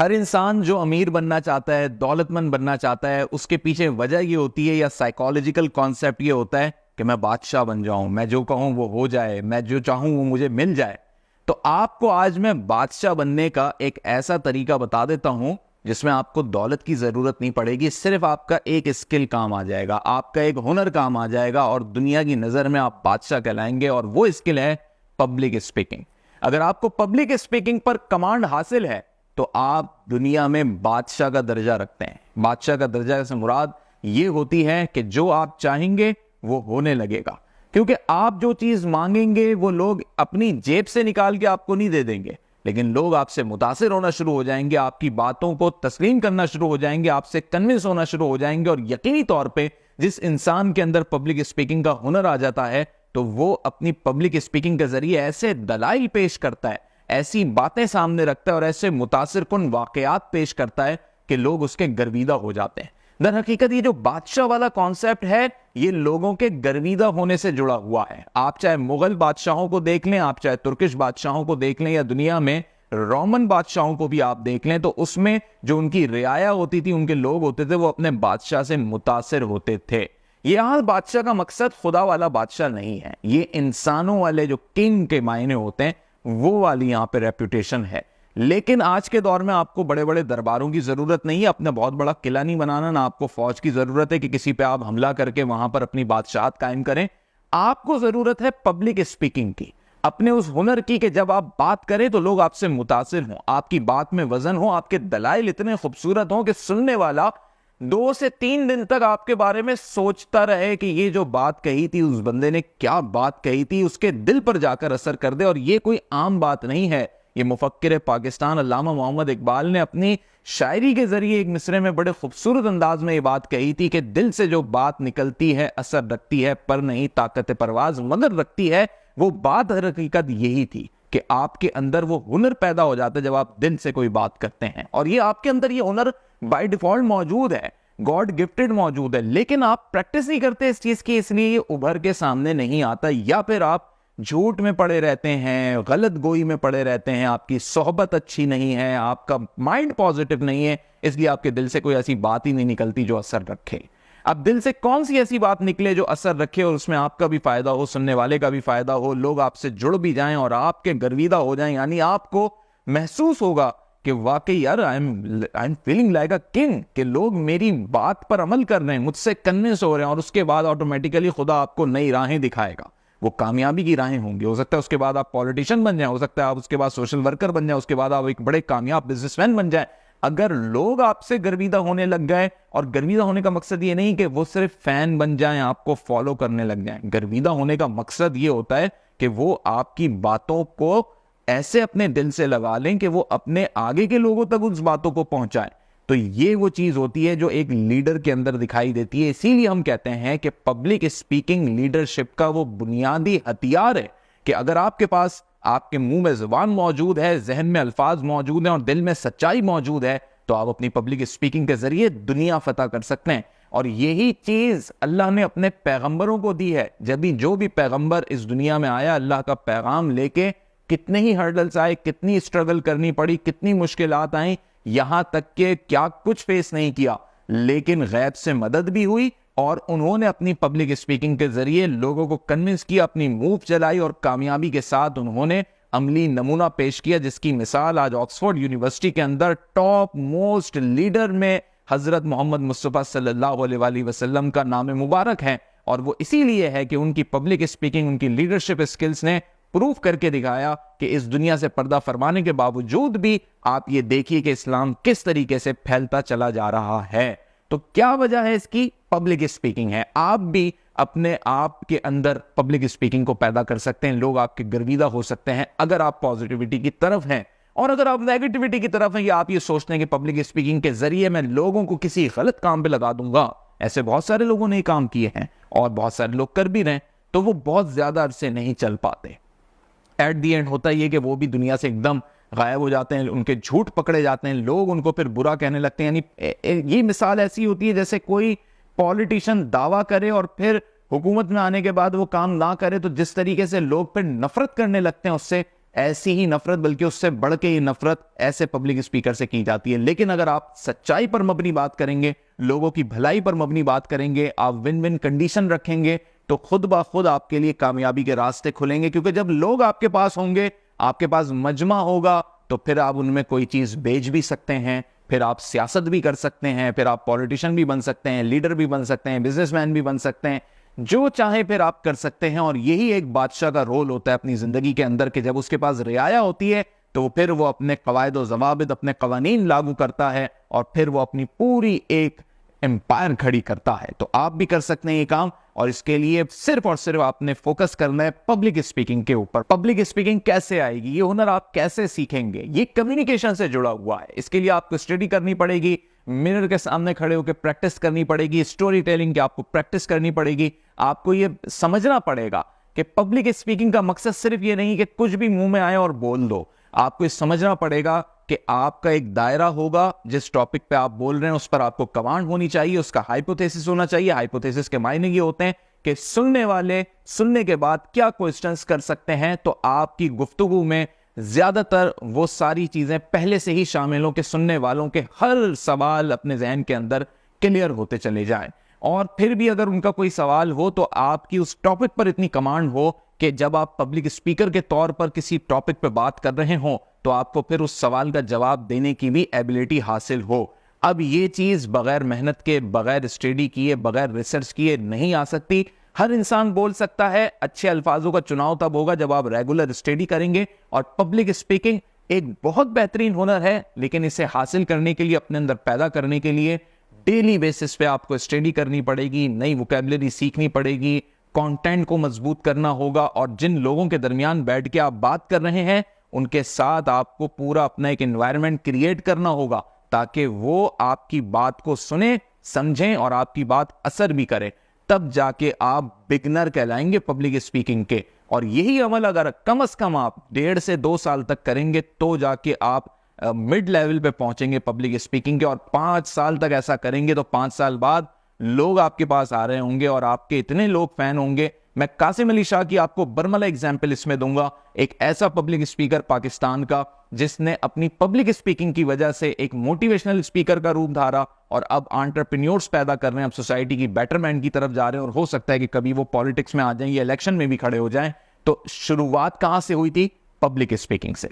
ہر انسان جو امیر بننا چاہتا ہے، دولت مند بننا چاہتا ہے، اس کے پیچھے وجہ یہ ہوتی ہے یا سائیکالوجیکل کانسیپٹ یہ ہوتا ہے کہ میں بادشاہ بن جاؤں، میں جو کہوں وہ ہو جائے، میں جو چاہوں وہ مجھے مل جائے۔ تو آپ کو آج میں بادشاہ بننے کا ایک ایسا طریقہ بتا دیتا ہوں جس میں آپ کو دولت کی ضرورت نہیں پڑے گی، صرف آپ کا ایک اسکل کام آ جائے گا، آپ کا ایک ہنر کام آ جائے گا اور دنیا کی نظر میں آپ بادشاہ کہلائیں گے، اور وہ اسکل ہے پبلک اسپیکنگ۔ اگر آپ کو پبلک اسپیکنگ پر کمانڈ حاصل ہے تو آپ دنیا میں بادشاہ کا درجہ رکھتے ہیں۔ بادشاہ کا درجہ سے مراد یہ ہوتی ہے کہ جو آپ چاہیں گے وہ ہونے لگے گا، کیونکہ آپ جو چیز مانگیں گے وہ لوگ اپنی جیب سے نکال کے آپ کو نہیں دے دیں گے، لیکن لوگ آپ سے متاثر ہونا شروع ہو جائیں گے، آپ کی باتوں کو تسلیم کرنا شروع ہو جائیں گے، آپ سے کنونس ہونا شروع ہو جائیں گے۔ اور یقینی طور پہ جس انسان کے اندر پبلک اسپیکنگ کا ہنر آ جاتا ہے تو وہ اپنی پبلک اسپیکنگ کے ذریعے ایسے دلائل پیش کرتا ہے، ایسی باتیں سامنے رکھتا ہے اور ایسے متاثر کن واقعات پیش کرتا ہے کہ لوگ اس کے گرویدہ ہو جاتے ہیں۔ در حقیقت یہ جو بادشاہ والا کانسیپٹ ہے یہ لوگوں کے گرویدہ ہونے سے جڑا ہوا ہے۔ آپ چاہے مغل بادشاہوں کو دیکھ لیں، آپ چاہے ترکش بادشاہوں کو دیکھ لیں، یا دنیا میں رومن بادشاہوں کو بھی آپ دیکھ لیں، تو اس میں جو ان کی رعایا ہوتی تھی، ان کے لوگ ہوتے تھے، وہ اپنے بادشاہ سے متاثر ہوتے تھے۔ یہاں بادشاہ کا مقصد خدا والا بادشاہ نہیں ہے، یہ انسانوں والے جو کنگ کے معنی ہوتے ہیں وہ والی یہاں پہ ریپوٹیشن ہے۔ لیکن آج کے دور میں آپ کو بڑے بڑے درباروں کی ضرورت نہیں ہے، اپنا بہت بڑا قلعہ نہیں بنانا، نہ آپ کو فوج کی ضرورت ہے کہ کسی پہ آپ حملہ کر کے وہاں پر اپنی بادشاہت قائم کریں۔ آپ کو ضرورت ہے پبلک اسپیکنگ کی، اپنے اس ہنر کی کہ جب آپ بات کریں تو لوگ آپ سے متاثر ہوں، آپ کی بات میں وزن ہو، آپ کے دلائل اتنے خوبصورت ہوں کہ سننے والا 2 سے 3 دن تک آپ کے بارے میں سوچتا رہے کہ یہ جو بات کہی تھی اس بندے نے کیا بات کہی تھی، اس کے دل پر جا کر اثر کر دے۔ اور یہ کوئی عام بات نہیں ہے، یہ مفکر پاکستان علامہ محمد اقبال نے اپنی شاعری کے ذریعے ایک مصرے میں بڑے خوبصورت انداز میں یہ بات کہی تھی کہ دل سے جو بات نکلتی ہے اثر رکھتی ہے، پر نہیں طاقت پرواز مگر رکھتی ہے۔ وہ بات حقیقت یہی تھی کہ آپ کے اندر وہ ہنر پیدا ہو جاتا ہے جب آپ دل سے کوئی بات کرتے ہیں، اور یہ آپ کے اندر یہ ہنر بائی ڈیفالٹ موجود ہے، گاڈ گفٹڈ موجود ہے، لیکن آپ پریکٹس نہیں کرتے اس چیز کی، اس لیے یہ ابھر کے سامنے نہیں آتا، یا پھر آپ جھوٹ میں پڑے رہتے ہیں، غلط گوئی میں پڑے رہتے ہیں، آپ کی صحبت اچھی نہیں ہے، آپ کا مائنڈ پازیٹو نہیں ہے، اس لیے آپ کے دل سے کوئی ایسی بات ہی نہیں نکلتی جو اثر رکھے۔ اب دل سے کون سی ایسی بات نکلے جو اثر رکھے اور اس میں آپ کا بھی فائدہ ہو، سننے والے کا بھی فائدہ ہو، لوگ آپ سے جڑ بھی جائیں اور آپ کے گرویدہ ہو جائیں، یعنی آپ کو محسوس ہوگا کہ واقعی یار I am feeling like a king, کہ لوگ میری بات پر عمل کر رہے ہیں، مجھ سے کنونس ہو رہے ہیں، اور اس کے بعد آٹومیٹیکلی خدا آپ کو نئی راہیں دکھائے گا، وہ کامیابی کی راہیں ہوں گی۔ ہو سکتا ہے اس کے بعد آپ پولیٹیشین بن جائیں، ہو سکتا ہے آپ اس کے بعد سوشل ورکر بن جائیں، اس کے بعد آپ ایک بڑے کامیاب بزنس مین بن جائیں۔ اگر لوگ آپ سے گرویدہ ہونے لگ گئے، اور گرویدہ ہونے کا مقصد یہ نہیں کہ وہ صرف فین بن جائیں، آپ کو فالو کرنے لگ جائیں، گرویدہ ہونے کا مقصد یہ ہوتا ہے کہ وہ آپ کی باتوں کو ایسے اپنے دل سے لگا لیں کہ وہ اپنے آگے کے لوگوں تک اس باتوں کو پہنچائیں۔ تو یہ وہ چیز ہوتی ہے جو ایک لیڈر کے اندر دکھائی دیتی ہے۔ اسی لیے ہم کہتے ہیں کہ پبلک اسپیکنگ لیڈرشپ کا وہ بنیادی ہتھیار ہے کہ اگر آپ کے پاس آپ کے منہ میں زبان موجود ہے، ذہن میں الفاظ موجود ہیں اور دل میں سچائی موجود ہے، تو آپ اپنی پبلک اسپیکنگ کے ذریعے دنیا فتح کر سکتے ہیں۔ اور یہی چیز اللہ نے اپنے پیغمبروں کو دی ہے۔ جب جو بھی پیغمبر اس دنیا میں آیا اللہ کا پیغام لے کے، کتنے ہی ہرڈلز آئے، کتنی اسٹرگل کرنی پڑی، کتنی مشکلات آئیں، یہاں تک کہ کیا کچھ فیس نہیں کیا، لیکن غیب سے مدد بھی ہوئی، اور انہوں نے اپنی پبلک اسپیکنگ کے ذریعے لوگوں کو کنونس کیا، اپنی موو چلائی، اور کامیابی کے ساتھ انہوں نے عملی نمونہ پیش کیا، جس کی مثال آج آکسفورڈ یونیورسٹی کے اندر ٹاپ موسٹ لیڈر میں حضرت محمد مصطفیٰ صلی اللہ علیہ وآلہ وسلم کا نام مبارک ہے۔ اور وہ اسی لیے ہے کہ ان کی پبلک اسپیکنگ، ان کی لیڈرشپ اسکلز نے پروف کر کے دکھایا کہ اس دنیا سے پردہ فرمانے کے باوجود بھی آپ یہ دیکھیے کہ اسلام کس طریقے سے پھیلتا چلا جا رہا ہے۔ تو کیا وجہ ہے اس کی؟ پبلک اسپیکنگ ہے۔ آپ بھی اپنے آپ کے اندر پبلک اسپیکنگ کو پیدا کر سکتے ہیں، لوگ آپ کے گرویدہ ہو سکتے ہیں اگر آپ پازیٹیوٹی کی طرف ہیں۔ اور اگر آپ نیگیٹیوٹی کی طرف ہیں، یا آپ یہ سوچتے ہیں کہ پبلک اسپیکنگ کے ذریعے میں لوگوں کو کسی غلط کام پہ لگا دوں گا، ایسے بہت سارے لوگوں نے کام کیے ہیں اور بہت سارے لوگ کر بھی رہے ہیں، تو وہ بہت زیادہ عرصے نہیں چل پاتے۔ ایٹ دی اینڈ ہوتا یہ کہ وہ بھی دنیا سے ایک دم غائب ہو جاتے ہیں، ان کے جھوٹ پکڑے جاتے ہیں، لوگ ان کو پھر برا کہنے لگتے ہیں۔ یعنی یہ مثال ایسی ہوتی ہے جیسے کوئی پولیٹیشین دعویٰ کرے اور پھر حکومت میں آنے کے بعد وہ کام نہ کرے، تو جس طریقے سے لوگ پھر نفرت کرنے لگتے ہیں اس سے، ایسی ہی نفرت بلکہ اس سے بڑھ کے یہ نفرت ایسے پبلک اسپیکر سے کی جاتی ہے. لیکن اگر آپ سچائی پر مبنی بات کریں گے, لوگوں کی بھلائی پر مبنی بات کریں گے, آپ ون ون کنڈیشن رکھیں گے, تو خود بخود آپ کے لیے کامیابی کے راستے کھلیں گے. کیونکہ جب لوگ آپ کے پاس ہوں گے, آپ کے پاس مجمع ہوگا, تو پھر آپ ان میں کوئی چیز بیچ بھی سکتے ہیں, پھر آپ سیاست بھی کر سکتے ہیں, پھر آپ پولیٹیشین بھی بن سکتے ہیں, لیڈر بھی بن سکتے ہیں, بزنس مین بھی بن سکتے ہیں, جو چاہے پھر آپ کر سکتے ہیں. اور یہی ایک بادشاہ کا رول ہوتا ہے اپنی زندگی کے اندر, کہ جب اس کے پاس رعایا ہوتی ہے تو پھر وہ اپنے قواعد و ضوابط, اپنے قوانین لاگو کرتا ہے, اور پھر وہ اپنی پوری ایک امپائر کھڑی کرتا ہے. تو آپ بھی کر سکتے ہیں یہ کام, اور اس کے لیے صرف اور صرف آپ نے فوکس کرنا ہے پبلک اسپیکنگ کے اوپر. پبلک اسپیکنگ کیسے آئے گی, یہ ہنر آپ کیسے سیکھیں گے؟ یہ کمیونیکیشن سے جڑا ہوا ہے. اس کے لیے آپ کو اسٹڈی کرنی پڑے گی, مرر کے سامنے کھڑے ہو کے پریکٹس کرنی پڑے گی, اسٹوری ٹیلنگ کی آپ کو پریکٹس کرنی پڑے گی. آپ کو یہ سمجھنا پڑے گا کہ پبلک اسپیکنگ کا مقصد صرف یہ نہیں کہ کچھ بھی منہ میں آئے اور بول دو. آپ کو یہ سمجھنا پڑے گا کہ آپ کا ایک دائرہ ہوگا, جس ٹاپک پہ آپ بول رہے ہیں اس پر آپ کو کمانڈ ہونی چاہیے, اس کا ہائپوتھیسس ہونا چاہیے. ہائپوتھیسس کے معنی یہ ہوتے ہیں کہ سننے والے سننے کے بعد کیا کوسچنز کر سکتے ہیں. تو آپ کی گفتگو میں زیادہ تر وہ ساری چیزیں پہلے سے ہی شامل ہوں کہ سننے والوں کے ہر سوال اپنے ذہن کے اندر کلیئر ہوتے چلے جائیں. اور پھر بھی اگر ان کا کوئی سوال ہو تو آپ کی اس ٹاپک پر اتنی کمانڈ ہو کہ جب آپ پبلک اسپیکر کے طور پر کسی ٹاپک پہ بات کر رہے ہوں تو آپ کو پھر اس سوال کا جواب دینے کی بھی ایبلٹی حاصل ہو. اب یہ چیز بغیر محنت کے, بغیر اسٹڈی کیے, بغیر ریسرچ کیے نہیں آ سکتی. ہر انسان بول سکتا ہے, اچھے الفاظوں کا چناؤ تب ہوگا جب آپ ریگولر اسٹڈی کریں گے. اور پبلک اسپیکنگ ایک بہت بہترین ہنر ہے, لیکن اسے حاصل کرنے کے لیے, اپنے اندر پیدا کرنے کے لیے ڈیلی بیسس پہ آپ کو اسٹڈی کرنی پڑے گی, نئی ووکیبلری سیکھنی پڑے گی, کانٹینٹ کو مضبوط کرنا ہوگا, اور جن لوگوں کے درمیان بیٹھ کے آپ بات کر رہے ہیں ان کے ساتھ آپ کو پورا اپنا ایک انوائرمنٹ کریٹ کرنا ہوگا تاکہ وہ آپ کی بات کو سنیں, سمجھیں اور آپ کی بات اثر بھی کرے. تب جا کے آپ بگنر کہلائیں گے پبلک اسپیکنگ کے. اور یہی عمل اگر کم از کم آپ 1.5 سے 2 سال تک کریں گے تو جا کے آپ مڈ لیول پہ پہنچیں گے پبلک اسپیکنگ کے. اور 5 سال تک ایسا کریں گے تو 5 سال بعد لوگ آپ کے پاس آ رہے ہوں گے اور آپ کے اتنے لوگ فین ہوں گے. میں قاسم علی شاہ کی آپ کو برملا ایگزامپل اس میں دوں گا, ایک ایسا پبلک اسپیکر پاکستان کا جس نے اپنی پبلک اسپیکنگ کی وجہ سے ایک موٹیویشنل اسپیکر کا روپ دھارا, اور اب انٹرپرینیورز پیدا کر رہے ہیں, اب سوسائٹی کی بیٹرمنٹ کی طرف جا رہے ہیں, اور ہو سکتا ہے کہ کبھی وہ پالیٹکس میں آ جائیں یا الیکشن میں بھی کھڑے ہو جائیں. تو شروعات کہاں سے ہوئی تھی؟ پبلک اسپیکنگ سے.